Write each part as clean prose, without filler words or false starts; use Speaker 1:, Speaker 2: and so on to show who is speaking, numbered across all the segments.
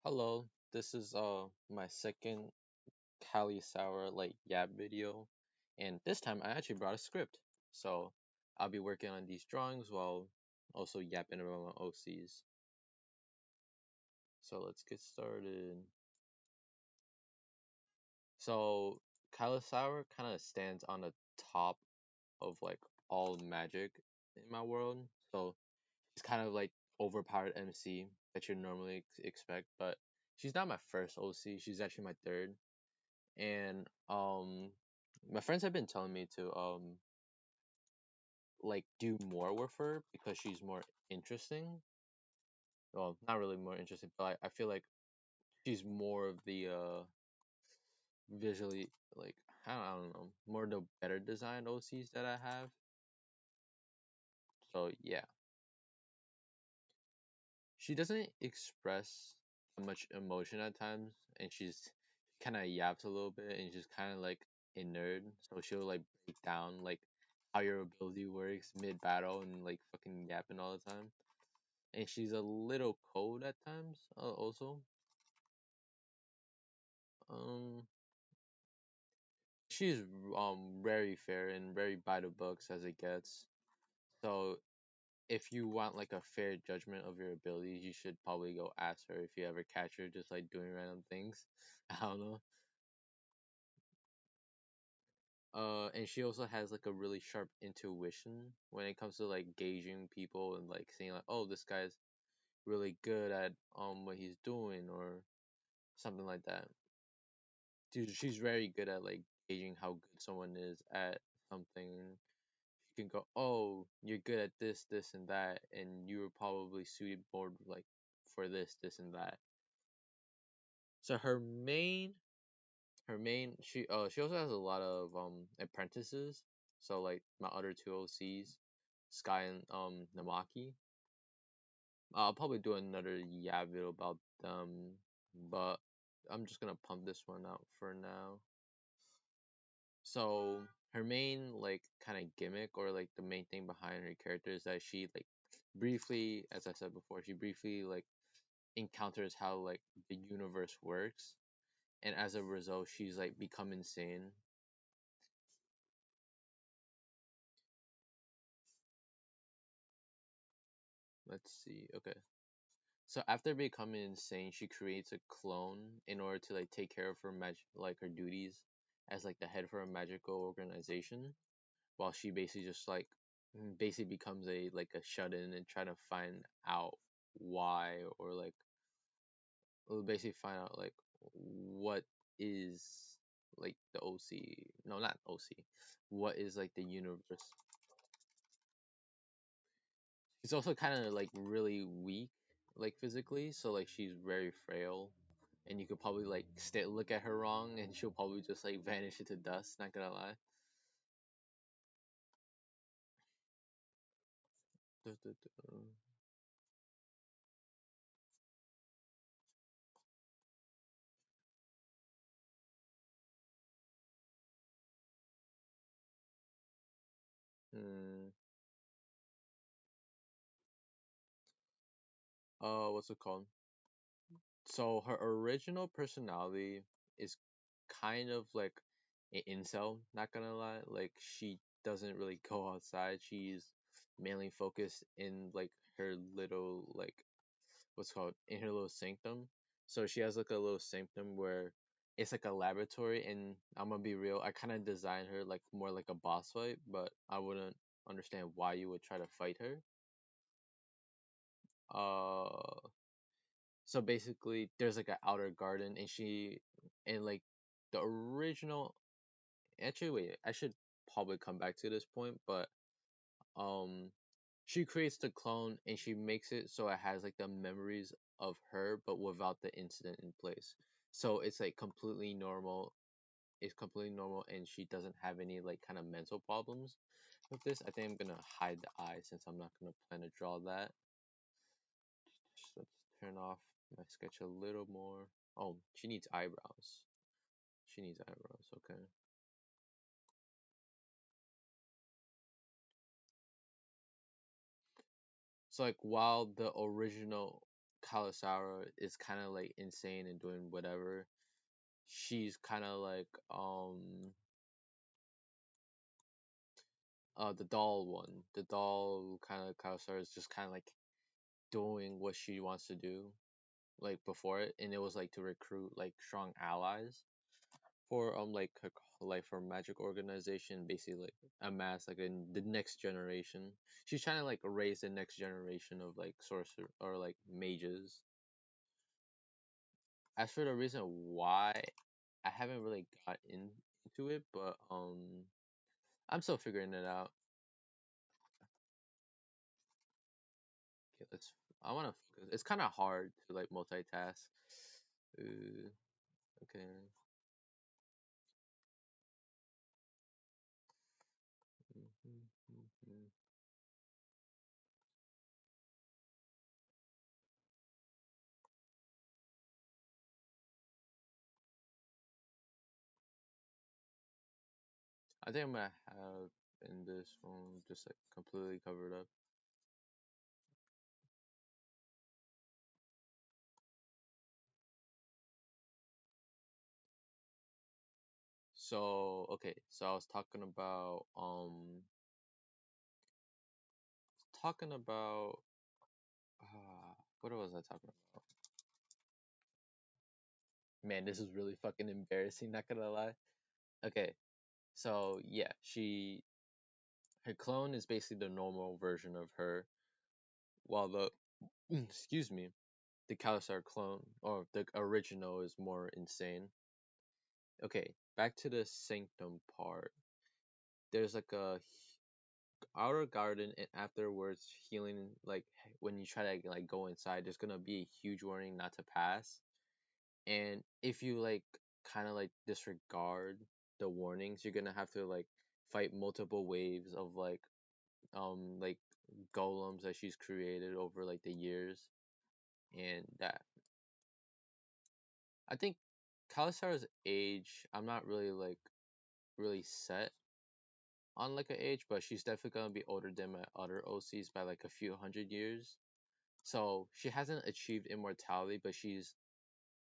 Speaker 1: Hello, this is my second Callisara yap video, and this time I actually brought a script. So I'll be working on these drawings while also yapping about my OCs. So let's get started. So Callisara kind of stands on the top of all magic in my world. So she's kind of like overpowered MC that you normally expect, but she's not my first OC. She's actually my third. And my friends have been telling me to do more with her because she's more interesting. Well, not really more interesting, but I feel like she's more of the visually I don't know, more the better designed OCs that I have. So yeah, she doesn't express much emotion at times, and she's kind of yaps a little bit, and she's kind of like a nerd. So she'll break down how your ability works mid battle and fucking yapping all the time. And she's a little cold at times. Also, um, she's very fair and very by the books as it gets. So if you want a fair judgment of your abilities, you should probably go ask her if you ever catch her just doing random things. I don't know. And she also has a really sharp intuition when it comes to gauging people and seeing oh, this guy's really good at what he's doing or something like that. Dude, she's very good at gauging how good someone is at something. She can go, oh, you're good at this, this, and that, and you were probably suited more for this, this, and that. So her main she also has a lot of apprentices. So my other two OCs, Sky and Namaki. I'll probably do another video about them, but I'm just gonna pump this one out for now. So her main kind of gimmick or the main thing behind her character is that she briefly, as I said before, she briefly encounters how the universe works, and as a result, she's become insane. Let's see. Okay. So after becoming insane, she creates a clone in order to take care of her her duties as the head for a magical organization, while she basically just basically becomes a shut in and try to find out why or basically find out what is the OC. No, not OC. What is the universe. She's also kind of really weak physically, so she's very frail, and you could probably look at her wrong and she'll probably just vanish into dust, not gonna lie. Hmm. What's it called? So her original personality is kind of an incel, not gonna lie. She doesn't really go outside. She's mainly focused in her little what's called in her little sanctum. So she has a little sanctum where it's a laboratory, and I'm gonna be real, I kind of designed her more like a boss fight, but I wouldn't understand why you would try to fight her. Uh so basically there's an outer garden, and she and the original, actually wait, I should probably come back to this point, but um she creates the clone and she makes it so it has the memories of her but without the incident in place. So it's completely normal. It's completely normal, and she doesn't have any kind of mental problems with this. I think I'm gonna hide the eye since I'm not gonna plan to draw that. Let's turn off my sketch a little more. Oh, she needs eyebrows. She needs eyebrows, okay. So while the original Callisara is kind of like insane and doing whatever. She's kind of like the doll one. The doll kind of Callisara is just kind of like doing what she wants to do like before it, and it was like to recruit like strong allies for like her like for magic organization, basically like amass like the next generation. She's trying to like raise the next generation of like sorcerer or like mages. As for the reason why, I haven't really got into it, but I'm still figuring it out. Okay, let's. I want to focus. It's kind of hard to like multitask. Okay. I think I'm gonna have in this phone just like completely covered up. So okay, so I was talking about what was I talking about? Man, this is really fucking embarrassing, not gonna lie. Okay, so yeah, her clone is basically the normal version of her, while the excuse me, the Callisar clone or the original is more insane. Okay, back to the sanctum part. There's like a outer garden, and afterwards healing. Like when you try to like go inside, there's gonna be a huge warning not to pass. And if you like kind of like disregard the warnings, you're gonna have to like fight multiple waves of like golems that she's created over like the years. And that I think Kalisara's age, I'm not really like really set on like an age, but she's definitely gonna be older than my other OCs by like a few hundred years. So she hasn't achieved immortality, but she's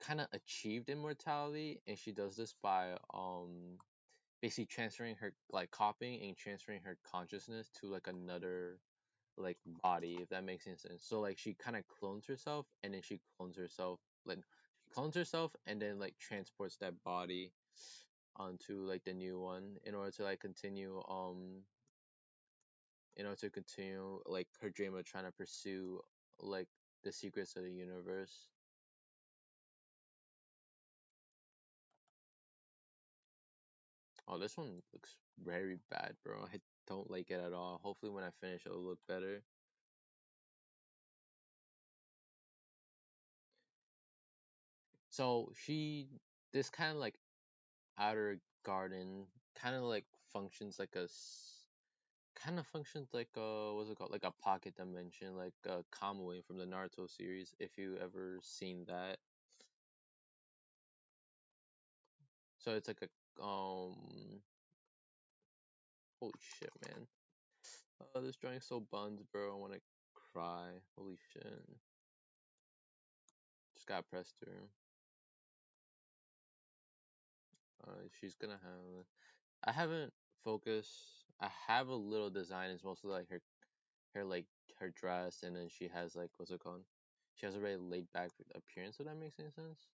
Speaker 1: kind of achieved immortality, and she does this by basically transferring her like copying and transferring her consciousness to like another like body, if that makes any sense. So like she kind of clones herself, and then she clones herself like she clones herself and then like transports that body onto like the new one in order to like continue like her dream of trying to pursue like the secrets of the universe. Oh, this one looks very bad, bro. I don't like it at all. Hopefully when I finish it'll look better. So this kind of like outer garden kind of like functions like kind of functions like what's it called, like a pocket dimension, like a Kamui from the Naruto series, if you ever seen that. So it's like a holy shit, man. This drawing's so buns, bro. I want to cry. Holy shit. Just got pressed through. She's gonna have. I haven't focused. I have a little design. It's mostly like her like her dress, and then she has like what's it called? She has a very laid back appearance. If that makes any sense.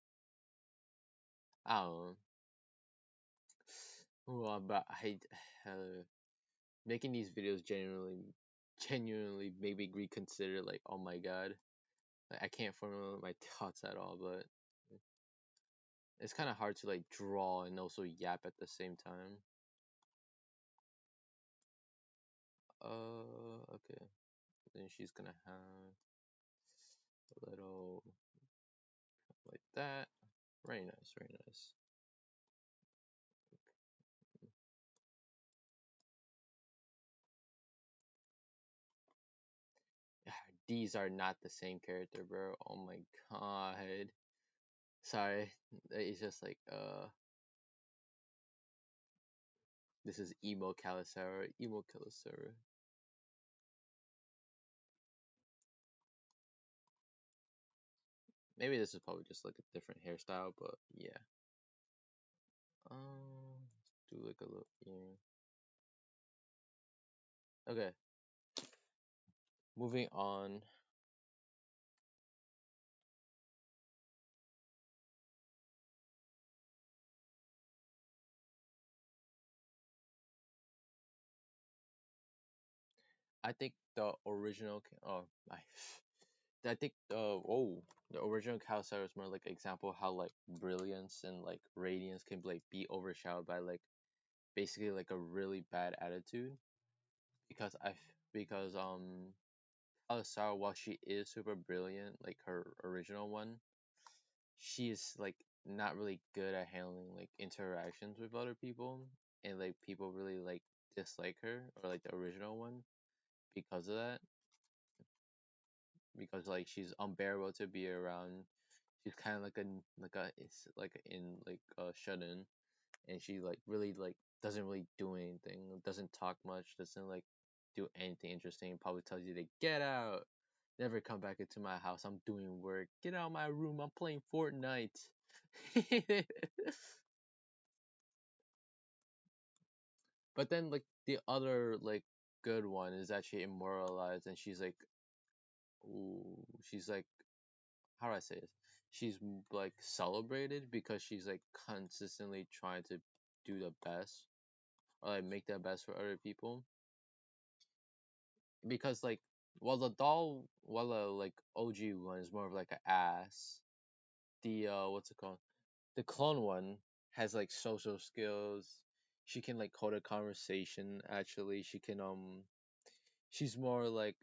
Speaker 1: I don't know. Well, but I making these videos genuinely made me reconsider. Like, oh my god, like, I can't formulate my thoughts at all. But it's kind of hard to like draw and also yap at the same time. Okay. Then she's gonna have a little like that. Very nice, very nice. These are not the same character, bro. Oh my god. Sorry. It's just like this is emo Callisara. Emo Callisara. Maybe this is probably just like a different hairstyle, but yeah. Let's do like a little ear. Okay, moving on. I think the original. Oh, I think the original Callisara is more like an example of how like brilliance and like radiance can like be overshadowed by like basically like a really bad attitude. Because Callisara, while she is super brilliant, like her original one, she's like not really good at handling like interactions with other people, and like people really like dislike her, or like the original one, because of that. Because like she's unbearable to be around. She's kind of it's like in like shut in, and she like really like doesn't really do anything, doesn't talk much, doesn't like do anything interesting. Probably tells you to get out, never come back into my house. I'm doing work. Get out of my room. I'm playing Fortnite. But then like the other like good one is actually immortalized, and ooh, she's like, how do I say this? She's like celebrated because she's like consistently trying to do the best, or like make the best for other people. Because like while the like OG one is more of like an ass, the what's it called? The clone one has like social skills. She can like hold a conversation. Actually, she's more like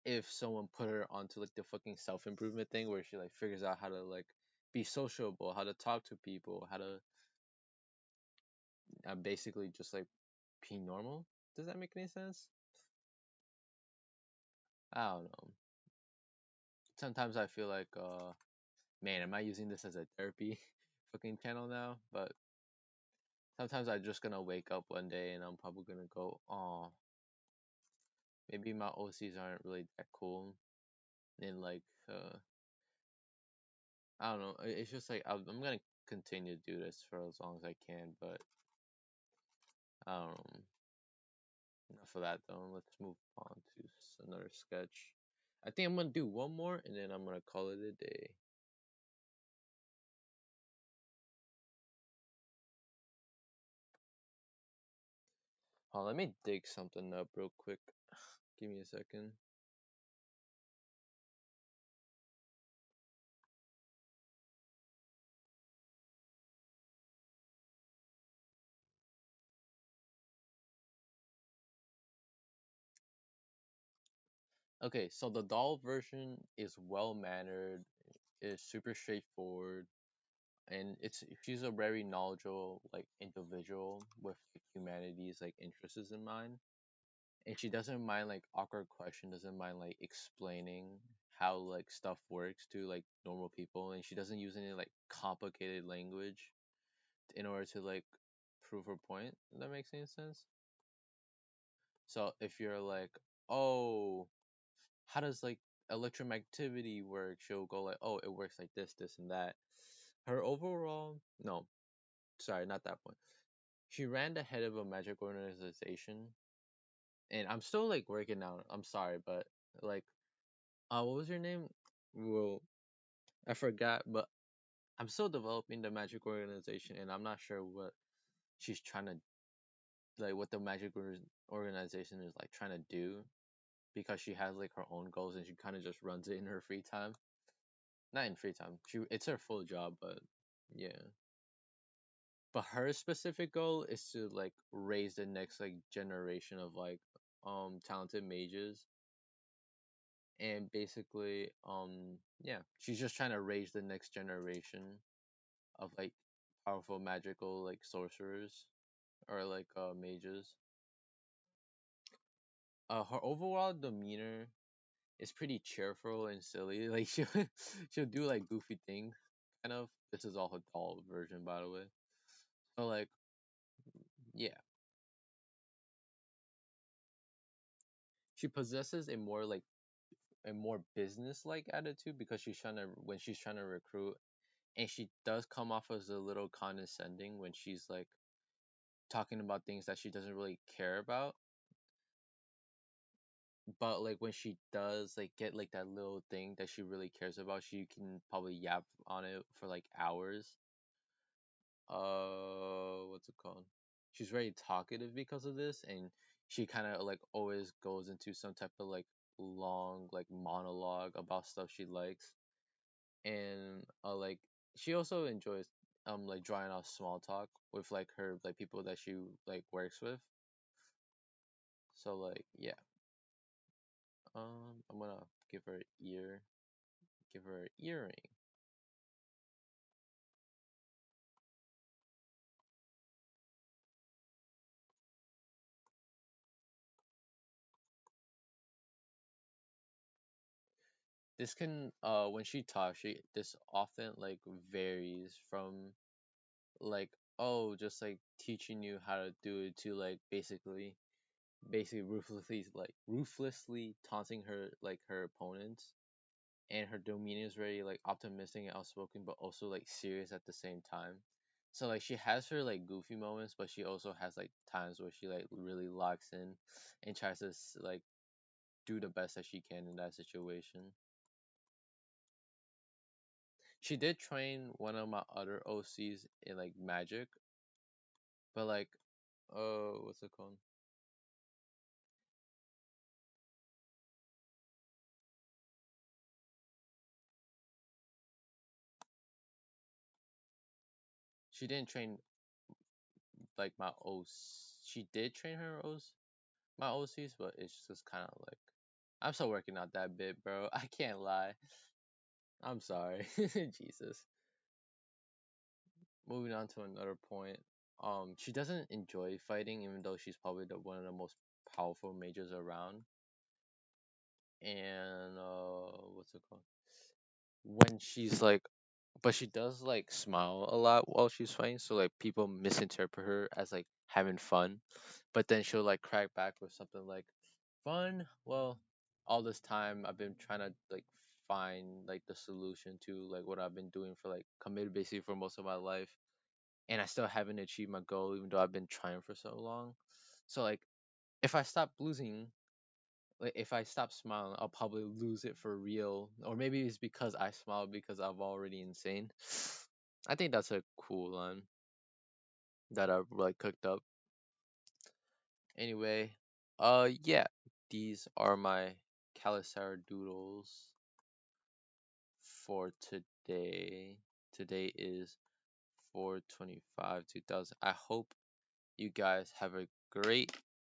Speaker 1: if someone put her onto like the fucking self improvement thing where she like figures out how to like be sociable, how to talk to people, how to basically just like be normal. Does that make any sense? I don't know. Sometimes I feel like, man, am I using this as a therapy fucking channel now? But sometimes I'm just gonna wake up one day and I'm probably gonna go, oh, maybe my OCs aren't really that cool. And like, I don't know. It's just like I'm gonna continue to do this for as long as I can, but I don't know. Enough of that though. Let's move on to another sketch. I think I'm gonna do one more and then I'm gonna call it a day. Oh, let me dig something up real quick. Give me a second. Okay, so the doll version is well mannered, is super straightforward, and she's a very knowledgeable like individual with like, humanity's like interests in mind, and she doesn't mind like awkward question, doesn't mind like explaining how like stuff works to like normal people, and she doesn't use any like complicated language in order to like prove her point. If that makes any sense. So if you're like, oh, how does like electromagnetivity work? She'll go like, oh, it works like this, and that. Her overall, no, sorry, not that point. She ran the head of a magic organization, and I'm still like working out. I'm sorry, but like, what was your name? Well, I forgot, but I'm still developing the magic organization, and I'm not sure what she's trying to like, what the organization is like trying to do, because she has like her own goals and she kind of just runs it in her free time. Not in free time. It's her full job, but yeah. But her specific goal is to like raise the next like generation of like talented mages, and basically yeah, she's just trying to raise the next generation of like powerful magical like sorcerers, or like mages. Her overall demeanor is pretty cheerful and silly. Like she'll do like goofy things, kind of. This is all her doll version, by the way. So like, yeah, she possesses a more like a more business like attitude because she's trying to when she's trying to recruit, and she does come off as a little condescending when she's like talking about things that she doesn't really care about. But like when she does like get like that little thing that she really cares about, she can probably yap on it for like hours. What's it called? She's very talkative because of this, and she kind of like always goes into some type of like long like monologue about stuff she likes, and like she also enjoys like drawing out small talk with like her like people that she like works with. So like yeah, I'm gonna give her give her an earring. This can when she talks, she this often like varies from like oh just like teaching you how to do it to like basically ruthlessly taunting her like her opponents, and her demeanor is very like optimistic and outspoken but also like serious at the same time. So like she has her like goofy moments, but she also has like times where she like really locks in and tries to like do the best that she can in that situation. She did train one of my other OCs in like magic, but like what's it called? She didn't train like my OC. She did train her OC, my OCs, but it's just kind of like I'm still working out that bit, bro. I can't lie. I'm sorry. Jesus. Moving on to another point. She doesn't enjoy fighting, even though she's probably one of the most powerful mages around. And what's it called? When she's like, but she does like smile a lot while she's fighting, so like people misinterpret her as like having fun, but then she'll like crack back with something like, fun? Well, all this time I've been trying to like find like the solution to like what I've been doing for like committed basically for most of my life, and I still haven't achieved my goal even though I've been trying for so long. So like if I stop losing, like if I stop smiling, I'll probably lose it for real. Or maybe it's because I smile because I'm already insane. I think that's a cool line that I've like cooked up. Anyway, yeah, these are my Callisara doodles for today. Today is 4/25, 2000. I hope you guys have a great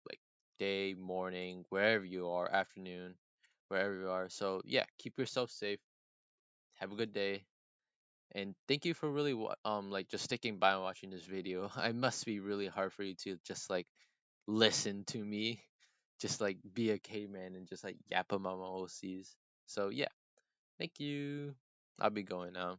Speaker 1: like day, morning, wherever you are, afternoon, wherever you are. So yeah, keep yourself safe. Have a good day. And thank you for really like just sticking by and watching this video. It must be really hard for you to just like listen to me, just like be a caveman and just like yap about my OCs. So yeah, thank you. I'll be going now.